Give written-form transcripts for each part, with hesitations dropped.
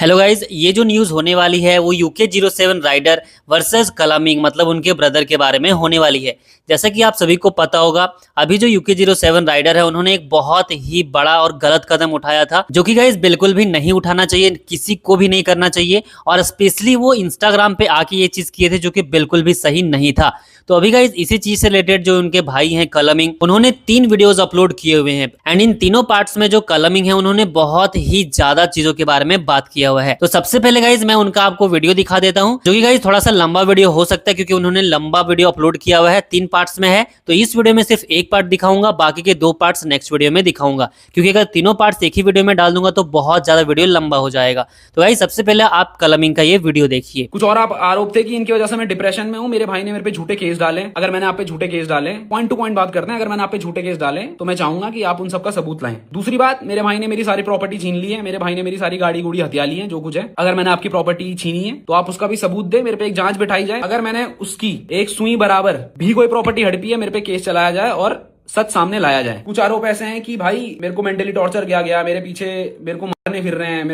Hello guys, ये जो news होने वाली है वो UK07 राइडर वर्सेस कलामिंग मतलब उनके ब्रदर के बारे में होने वाली है। जैसा कि आप सभी को पता होगा, अभी जो UK07 राइडर है उन्होंने एक बहुत ही बड़ा और गलत कदम उठाया था, जो कि गाइज बिल्कुल भी नहीं उठाना चाहिए, किसी को भी नहीं करना चाहिए। और स्पेशली वो इंस्टाग्राम पे आके ये चीज किए थे जो कि बिल्कुल भी सही नहीं था। तो अभी गाइज इसी चीज से रिलेटेड जो उनके भाई हैं कलमिंग, उन्होंने 3 वीडियोस अपलोड किए हुए हैं एंड इन तीनों पार्ट्स में जो कलमिंग है उन्होंने बहुत ही ज्यादा चीजों के बारे में बात किया हुआ है। तो सबसे पहले गाइज मैं उनका आपको वीडियो दिखा देता हूं, जो कि गाइज थोड़ा सा लंबा वीडियो हो सकता है क्योंकि उन्होंने लंबा वीडियो अपलोड किया हुआ है, 3 पार्ट्स में है। तो इस वीडियो में सिर्फ एक पार्ट दिखाऊंगा, बाकी के 2 पार्ट्स नेक्स्ट वीडियो में दिखाऊंगा, क्योंकि अगर तीनों पार्ट्स एक ही वीडियो में डाल दूंगा तो बहुत ज्यादा वीडियो लंबा हो जाएगा। तो गाइज सबसे पहले आप कलमिंग का ये वीडियो देखिए। कुछ और आप आरोप थे कि इनकी वजह से मैं डिप्रेशन में हूं, मेरे भाई ने मेरे पे झूठे केस डाले। अगर मैंने आप पे झूठे केस डाले, पॉइंट टू पॉइंट बात करते हैं, अगर मैंने आप पे झूठे केस डाले तो मैं चाहूंगा कि आप उन सबका सबूत लाएं। दूसरी बात, मेरे भाई ने मेरी सारी प्रॉपर्टी छीन ली है, मेरे भाई ने मेरी सारी गाड़ी गुड़ी हथिया ली है, जो कुछ है। अगर मैंने आपकी प्रॉपर्टी छीनी है तो आप उसका भी सबूत दे, मेरे पे एक जांच बिठाई जाए। अगर मैंने उसकी एक सुई बराबर भी कोई प्रॉपर्टी हड़पी है, मेरे पे केस चलाया जाए और सच सामने लाया जाए। कुछ आरोप ऐसे हैं कि भाई मेरे को मेंटली टॉर्चर किया गया, मेरे पीछे मेरे को मारने फिर रहे हैं,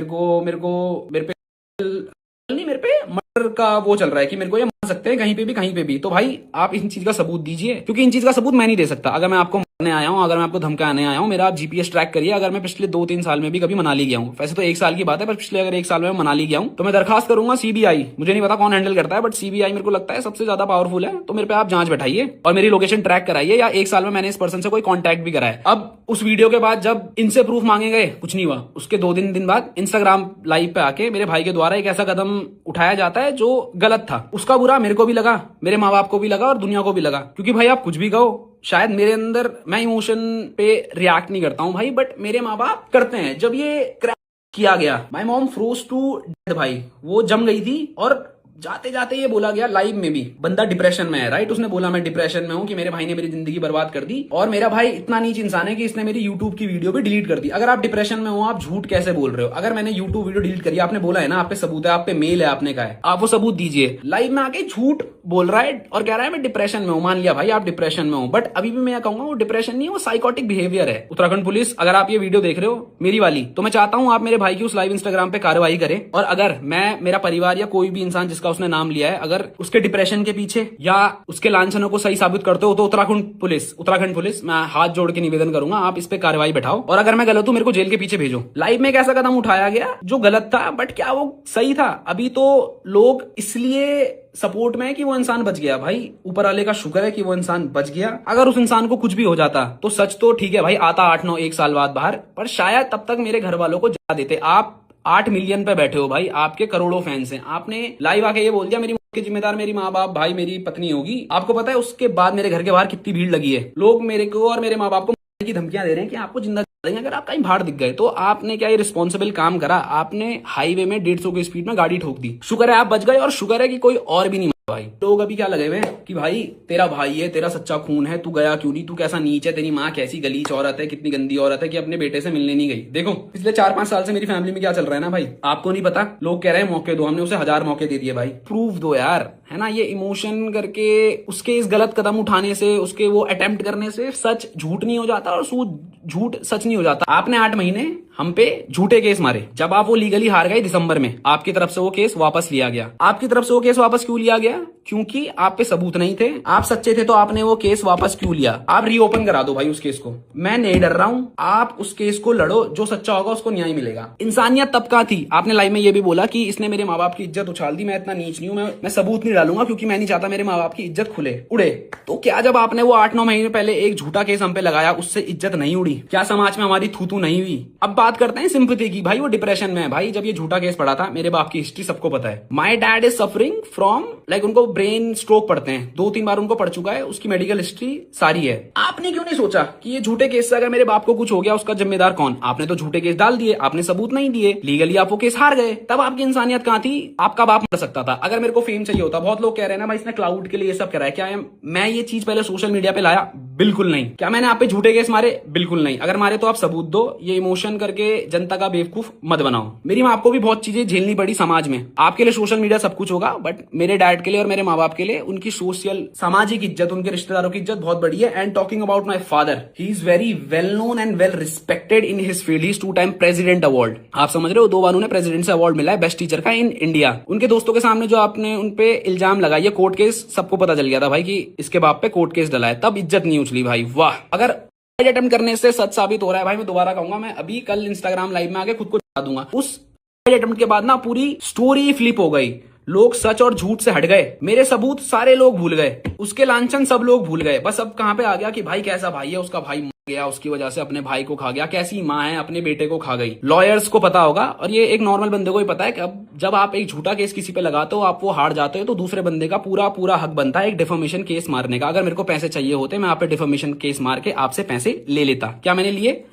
मेरे पे मर्डर का वो चल रहा है कि मेरे को ये मार सकते हैं कहीं पे भी। तो भाई आप इन चीज का सबूत दीजिए, क्योंकि इन चीज का सबूत मैं नहीं दे सकता। अगर मैं आपको मारने आया हूं, अगर मैं आपको धमकाने आया हूं, मेरा आप जीपीएस ट्रैक करिए। अगर मैं पिछले 2-3 साल में भी कभी मनाली गया हूं, वैसे तो 1 साल की बात है, पर पिछले अगर 1 साल में मनाली गया हूं तो मैं दरखास्त करूंगा सीबीआई। मुझे नहीं पता कौन हैंडल करता है, बट सीबीआई मेरे को लगता है सबसे ज्यादा पावरफुल है। तो मेरे पे आप जांच बैठाइए और मेरी लोकेशन ट्रैक कराइए, या 1 साल में मैंने इस पर्सन से कोई कॉन्टैक्ट भी करा है। अब उस वीडियो के बाद जब इनसे प्रूफ मांगे गए, कुछ नहीं हुआ। उसके 2 दिन बाद इंस्टाग्राम लाइव पे आके मेरे भाई के द्वारा एक ऐसा कदम उठाया जाता है जो गलत था। उसका बुरा मेरे को भी लगा, मेरे माँ बाप को भी लगा और दुनिया को भी लगा। क्योंकि भाई आप कुछ भी कहो, शायद मेरे अंदर, मैं इमोशन पे रिएक्ट नहीं करता हूं भाई, बट मेरे माँ बाप करते हैं। जब ये क्रैक किया गया, my mom froze to dead, भाई वो जम गई थी। और जाते जाते ये बोला गया लाइव में भी, बंदा डिप्रेशन में है, राइट। उसने बोला मैं डिप्रेशन में हूं, कि मेरे भाई ने मेरी जिंदगी बर्बाद कर दी। और मेरा भाई इतना नीच इंसान है कि इसने मेरी यूट्यूब की वीडियो भी डिलीट कर दी। अगर आप डिप्रेशन में हो, आप झूठ कैसे बोल रहे हो? अगर मैंने यूट्यूब वीडियो डिलीट करी, आपने बोला है ना, आप पे सबूत है, आप पे मेल है, आपने कहा है, आप वो सबूत दीजिए। लाइव में आके झूठ बोल रहा है और कह रहा है मैं डिप्रेशन में हूं। मान लिया भाई आप डिप्रेशन में हो, बट अभी भी मैं कहूंगा वो डिप्रेशन नहीं है, वो साइकोटिक बिहेवियर है। उत्तराखंड पुलिस, अगर आप ये वीडियो देख रहे हो मेरी वाली, तो मैं चाहता हूं आप मेरे भाई की उस लाइव इंस्टाग्राम पे कार्रवाई करें। और अगर मैं, मेरा परिवार या कोई भी इंसान जिसका उसने नाम लिया है, अगर उसके डिप्रेशन के पीछे या उसके लांछनों को सही साबित करते हो, तो उत्तराखंड पुलिस मैं हाथ जोड़ के निवेदन करूंगा, आप इस पे कार्रवाई बैठाओ। और अगर मैं गलत हूं, मेरे को जेल के पीछे भेजो। लाइव में एक ऐसा कदम उठाया गया जो गलत था, बट क्या वो सही था? अभी तो लोग इसलिए सपोर्ट में है कि वो इंसान बच गया। भाई ऊपर वाले का शुक्र है कि वो इंसान बच गया। अगर उस इंसान को कुछ भी हो जाता तो सच तो ठीक है भाई, आता 8-9 साल बाद बाहर, पर शायद तब तक मेरे घर वालों को जला देते। आप 8 मिलियन पे बैठे हो भाई, आपके करोड़ों फैंस हैं, आपने लाइव आके ये बोल दिया मेरी के जिम्मेदार मेरी माँ बाप, भाई मेरी पत्नी होगी। आपको पता है उसके बाद मेरे घर के बाहर कितनी भीड़ लगी है? लोग मेरे को और मेरे माँ बाप को मारने की धमकियां दे रहे हैं कि आपको जिंदा देंगे अगर आप कहीं बाहर दिख गए। तो आपने क्या ये रिस्पॉन्सिबल काम करा? आपने हाईवे में 150 की स्पीड में गाड़ी ठोक दी। शुक्र है आप बच गए, और शुक्र है कि कोई और भी नहीं। भाई लोग अभी क्या लगे हुए हैं कि भाई तेरा भाई है, तेरा सच्चा खून है, तू गया क्यों नहीं, तू कैसा नीच है, तेरी माँ कैसी गलीच औरत है, कितनी गंदी औरत है कि अपने बेटे से मिलने नहीं गई। देखो पिछले 4-5 साल से मेरी फैमिली में क्या चल रहा है ना भाई, आपको नहीं पता। लोग कह रहे हैं मौके दो, हमने उसे 1000 मौके दे दिए। भाई प्रूफ दो यार, है ना। ये इमोशन करके उसके इस गलत कदम उठाने से, उसके वो अटेम्प्ट करने से सच झूठ नहीं हो जाता और झूठ सच नहीं हो जाता। आपने 8 महीने हम पे झूठे केस मारे। जब आप वो लीगली हार गए दिसंबर में, आपकी तरफ से वो केस वापस लिया गया। आपकी तरफ से वो केस वापस क्यों लिया गया? क्योंकि आप पे सबूत नहीं थे, आप सच्चे थे, तो आपने वो केस वापस क्यों लिया? आप रीओपन करा दो भाई उस केस को। मैं नहीं डर रहा हूं, आप उस केस को लड़ो, जो सच्चा होगा उसको न्याय मिलेगा। इंसानियत तब का थी। आपने लाइव में ये भी बोला कि इसने मेरे माँ बाप की इज्जत उछाल दी। मैं इतना नीच नहीं हूं, मैं सबूत नहीं डालूंगा, क्योंकि मैं नहीं चाहता मेरे माँ बाप की इज्जत खुले उड़े। तो क्या जब आपने वो 8-9 महीने पहले एक झूठा केस हम पे लगाया, उससे इज्जत नहीं उड़ी? क्या समाज में हमारी थू नहीं हुई? अब बात करते हैं सिंपैथी की। भाई वो डिप्रेशन में है। भाई जब ये झूठा केस पड़ा था, मेरे बाप की हिस्ट्री सबको पता है। My dad is suffering from, like उनको ब्रेन स्ट्रोक पड़ते हैं, 2-3 बार उनको पड़ चुका है, उसकी मेडिकल हिस्ट्री सारी है। आपने क्यों नहीं सोचा कि ये झूठे केस से अगर मेरे बाप को कुछ हो गया, उसका जिम्मेदार कौन? आपने तो झूठे केस डाल दिए, आपने सबूत नहीं दिए, लीगली आप वो केस हार गए। तब आपकी इंसानियत कहां थी? आपका बाप मर सकता था। अगर मेरे को फेम चाहिए होता, बहुत लोग कह रहे हैं ना भाई इसने क्लाउड के लिए ये सब करा है, क्या है? मैं ये चीज पहले सोशल मीडिया पे लाया बिल्कुल नहीं। क्या मैंने आप पे झूठे केस मारे? बिल्कुल नहीं। अगर मारे तो आप सबूत दो, ये इमोशन करके जनता का बेवकूफ मत बनाओ। मेरी माँ को भी बहुत चीजें झेलनी पड़ी समाज में। आपके लिए सोशल मीडिया सब कुछ होगा, बट मेरे डैड के लिए और मेरे माँ बाप के लिए उनकी सोशल सामाजिक इज्जत, उनके रिश्तेदारों की इज्जत बहुत बड़ी है। And talking about my father, he is very well known and well respected in his field. He is 2 time president award. आप समझ रहे हो, 2 बार उन्हें प्रेसिडेंट से अवार्ड मिला है बेस्ट टीचर का इन इंडिया। उनके दोस्तों के सामने जो आपने उनपे इल्जाम लगाया, कोर्ट केस, सबको पता चल गया था भाई कि इसके बाप पे कोर्ट केस डला है, तब इज्जत नहीं उछली भाई। वाह। अगर अटेम्प्ट करने से सच साबित हो रहा है भाई, मैं दोबारा कहूंगा, मैं अभी कल इंस्टाग्राम लाइव में आके खुद को बता दूंगा। उस अटेम्प्ट के बाद ना पूरी स्टोरी फ्लिप हो गई। लोग सच और झूठ से हट गए, मेरे सबूत सारे लोग भूल गए, उसके लांछन सब लोग भूल गए। बस अब कहां पे आ गया कि भाई कैसा भाई है, उसका भाई मर गया, उसकी वजह से अपने भाई को खा गया, कैसी माँ है अपने बेटे को खा गई। लॉयर्स को पता होगा, और ये एक नॉर्मल बंदे को ही पता है कि अब जब आप एक झूठा केस किसी पे लगाते हो, आप वो हार जाते हो, तो दूसरे बंदे का पूरा पूरा हक बनता है एक डिफॉर्मेशन केस मारने का। अगर मेरे को पैसे चाहिए होते, मैं आप पे डिफॉर्मेशन केस मार के आपसे पैसे ले लेता। क्या मैंने लिए?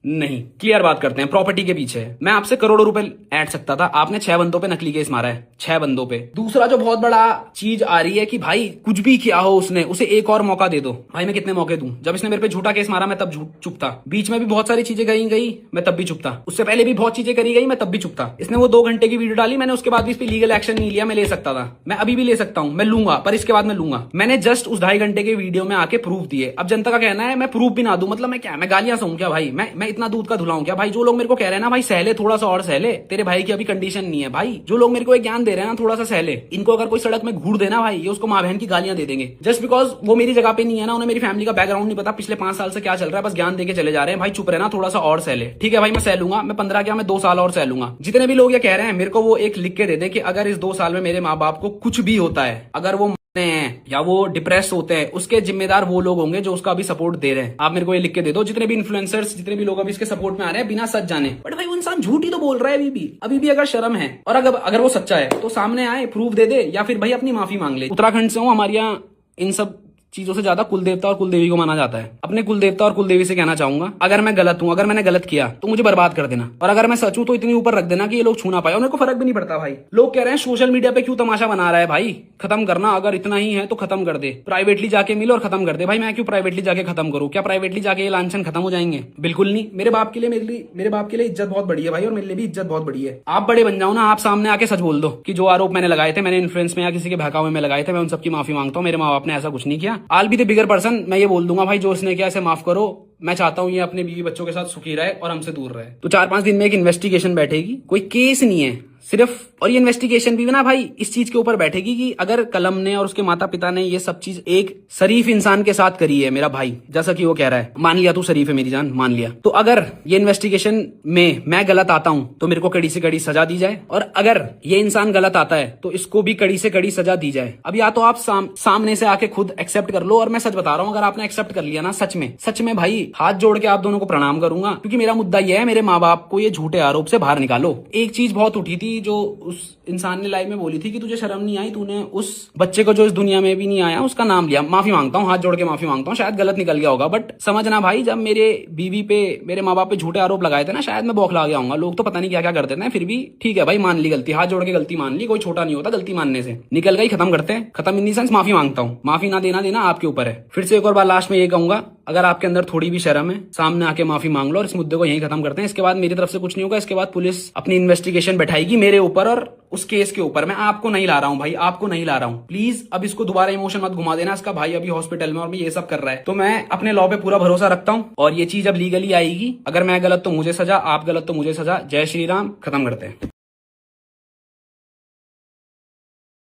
नहीं। क्लियर बात करते हैं, प्रॉपर्टी के पीछे मैं आपसे करोड़ों रुपए ऐड सकता था, आपने 6 बंदों पे नकली केस मारा है, 6 बंदों पे। दूसरा जो बहुत बड़ा चीज आ रही है कि भाई कुछ भी किया हो उसने, उसे एक और मौका दे दो। भाई मैं कितने मौके दूं? जब इसने मेरे पे झूठा केस मारा मैं तब चुप था, बीच में भी बहुत सारी चीजें गई मैं तब भी चुप था, उससे पहले भी बहुत चीजें करी गई मैं तब भी चुप था। इसने वो 2 घंटे की वीडियो डाली, मैंने उसके बाद भी इस पर लीगल एक्शन नहीं लिया। मैं ले सकता था, मैं अभी भी ले सकता हूं, मैं लूंगा, पर इसके बाद मैं लूंगा। मैंने जस्ट उस 2.5 घंटे के वीडियो में आके प्रूफ दिए। अब जनता का कहना है मैं प्रूफ भी ना दूं, मतलब मैं क्या, मैं गालियां सहूं क्या भाई? मैं इतना दूध का धुलाऊं क्या भाई? जो लोग मेरे को कह रहे हैं ना भाई सहले, थोड़ा सा और सहले, तेरे भाई की अभी कंडीशन नहीं है भाई, जो लोग मेरे को एक ज्ञान दे रहे हैं ना थोड़ा सा सहले, इनको अगर कोई सड़क में घूर देना भाई, ये उसको माँ बहन की गालियां दे देंगे। जस्ट बिकॉज वो मेरी जगह पे नहीं है ना, उन्हें मेरी फैमिली का बैकग्राउंड नहीं पता, पिछले 5 साल से क्या चल रहा है, बस ज्ञान देके चले जा रहे हैं। भाई चुप रहना, थोड़ा सा और सहले। ठीक है भाई, मैं सह लूंगा, मैं 15 क्या, मैं 2 साल और सह लूंगा। जितने भी लोग ये कह रहे हैं, मेरे को वो एक लिख के दे दे कि अगर इस 2 साल में मेरे माँ बाप को कुछ भी होता है, अगर वो हैं या वो डिप्रेस होते हैं, उसके जिम्मेदार वो लोग होंगे जो उसका अभी सपोर्ट दे रहे हैं। आप मेरे को ये लिख के दे दो, जितने भी इन्फ्लुएंसर्स, जितने भी लोग अभी इसके सपोर्ट में आ रहे हैं बिना सच जाने। बट भाई वो इंसान झूठ ही तो बोल रहा है अभी भी अगर शर्म है, और अगर वो सच्चा है तो सामने आए, प्रूफ दे दे, या फिर भाई अपनी माफी मांग ले। उत्तराखंड से हूं, हमारे यहाँ इन सब चीजों से ज्यादा कुल देवता और कुल देवी को माना जाता है। अपने कुल देवता और कुल देवी से कहना चाहूंगा, अगर मैं गलत हूं, अगर मैंने गलत किया तो मुझे बर्बाद कर देना, और अगर मैं सच हूं तो इतनी ऊपर रख देना कि ये लोग छू ना पाए। और मेरे को फर्क भी नहीं पड़ता भाई। लोग कह रहे हैं सोशल मीडिया पे क्यों तमाशा बना रहा है भाई, खत्म करना, अगर इतना ही है तो खत्म कर दे, प्राइवेटली जाके मिल और खत्म कर दे। भाई मैं क्यों प्राइवेटली जाके खत्म करूं? क्या प्राइवेटली जाके ये लांछन खत्म हो जाएंगे? बिल्कुल नहीं। मेरे बाप के लिए इज्जत बहुत बड़ी है भाई, और मेरे लिए भी इज्जत बहुत बड़ी है। आप बड़े बन जाओ ना, आप सामने आके सच बोल दो कि जो आरोप मैंने लगाए थे, मैंने इन्फ्लुएंस में या किसी के बहकावे में लगाए थे, मैं उन सबकी माफी मांगता हूं, मेरे माँ बाप ने ऐसा कुछ नहीं किया। आल बी द बिगर पर्सन, मैं ये बोल दूंगा भाई जो उसने किया इसे माफ करो, मैं चाहता हूं ये अपने बीवी बच्चों के साथ सुखी रहे और हमसे दूर रहे। तो 4-5 दिन में एक इन्वेस्टिगेशन बैठेगी, कोई केस नहीं है सिर्फ, और ये इन्वेस्टिगेशन भी ना भाई इस चीज के ऊपर बैठेगी कि अगर कलम ने और उसके माता पिता ने ये सब चीज एक शरीफ इंसान के साथ करी है, मेरा भाई, जैसा कि वो कह रहा है, मान लिया तू शरीफ है मेरी जान, मान लिया, तो अगर ये इन्वेस्टिगेशन में मैं गलत आता हूं तो मेरे को कड़ी से कड़ी सजा दी जाए, और अगर ये इंसान गलत आता है तो इसको भी कड़ी से कड़ी सजा दी जाए। अब या तो आप सामने से आके खुद एक्सेप्ट कर लो, और मैं सच बता रहा हूं, अगर आपने एक्सेप्ट कर लिया ना, सच में भाई हाथ जोड़ के आप दोनों को प्रणाम करूंगा, क्योंकि मेरा मुद्दा यह है, मेरे माँ बाप को ये झूठे आरोप से बाहर निकालो। एक चीज बहुत उठी थी जो उस इंसान ने लाइव में बोली थी कि तुझे शर्म नहीं आई, तूने उस बच्चे को जो इस दुनिया में भी नहीं आया उसका नाम लिया। माफी मांगता हूँ, हाथ जोड़ के माफी मांगता हूँ, शायद गलत निकल गया होगा, बट समझना भाई, जब मेरे बीवी पे, मेरे माँ बाप पे झूठे आरोप लगाए थे ना, शायद मैं बौखला गया हूँ। लोग तो पता नहीं क्या क्या करते थे, फिर भी ठीक है भाई, मान ली गलती, हाथ जोड़ के गलती मान ली, कोई छोटा नहीं होता गलती मानने से। निकल गई, खत्म करते हैं, खत्म इन दी सेंस, माफी मांगता हूँ। माफी ना देना आपके ऊपर है। फिर से एक और बार लास्ट में ये कहूंगा, अगर आपके अंदर थोड़ी भी शर्म है, सामने आके माफी मांग लो और इस मुद्दे को यहीं खत्म करते हैं। इसके बाद मेरी तरफ से कुछ नहीं होगा, इसके बाद पुलिस अपनी इन्वेस्टिगेशन बैठाएगी मेरे ऊपर और उस केस के ऊपर। मैं आपको नहीं ला रहा हूं भाई, आपको नहीं ला रहा हूं, प्लीज अब इसको दोबारा इमोशन मत घुमा देना। इसका भाई अभी हॉस्पिटल में और ये सब कर रहा है, तो मैं अपने लॉ पे पूरा भरोसा रखता हूं, और ये चीज अब लीगली आएगी। अगर मैं गलत तो मुझे सजा, आप गलत तो मुझे सजा। जय श्री राम, खत्म करते हैं।